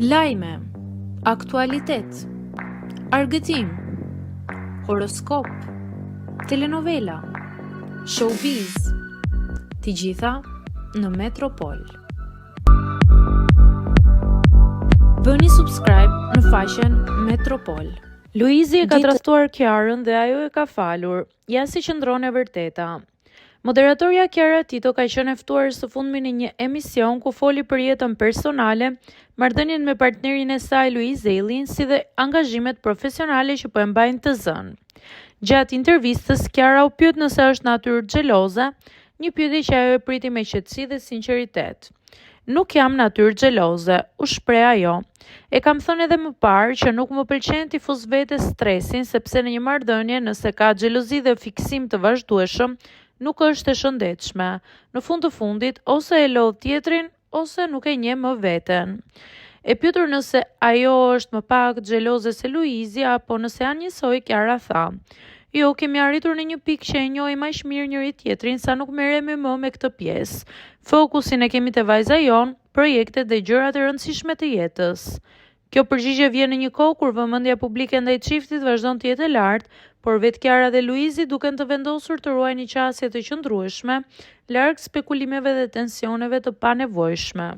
Lajme, aktualitet, argëtim, horoskop, telenovela, showbiz, të gjitha në Metropol. Bëni subscribe në faqen Metropol. Luizi e ka tradhtuar Kiarën dhe ajo e ka falur, ja si qëndron e vërteta. Moderatorja Kiara Tito ka qenë e ftuar së fundmi në një emision ku foli për jetën personale, marrëdhënien me partnerin e saj Luiz Ellin, si dhe angazhimet profesionale që po e mbajnë të zënë. Gjatë intervistës, Kiara u pyet nëse është natyrë xheloze, një pyetje që ajo e priti me qetësi dhe sinqeritet. Nuk jam natyrë xheloze, u shpreh ajo. E kam thënë edhe më parë që nuk më pëlqen t'i fus vetes stresin, sepse në një marrëdhënie nëse ka xhelozi dhe fiksim të vazhdueshëm, nuk është e shëndetshme. Në fund të fundit, ose e lodh tjetrin, ose nuk e njeh më veten. E pyetur nëse ajo është më pak xheloze se Luizi apo nëse janë njësoj, Kiara tha: "Jo, kemi arritur në një pikë që e njohim aq mirë njëri tjetrin sa nuk merremi më me këtë pjesë. Fokusin e kemi te vajza jon, projektet dhe gjërat e rëndësishme të jetës." Kjo përgjigje vjen në një kohë kur vëmendja publike ndaj çiftit vazhdon të jetë e lartë, por vetë Kiara dhe Luizi duken të vendosur të ruajnë një qasje të qëndrueshme, larg spekulimeve dhe tensioneve të panevojshme.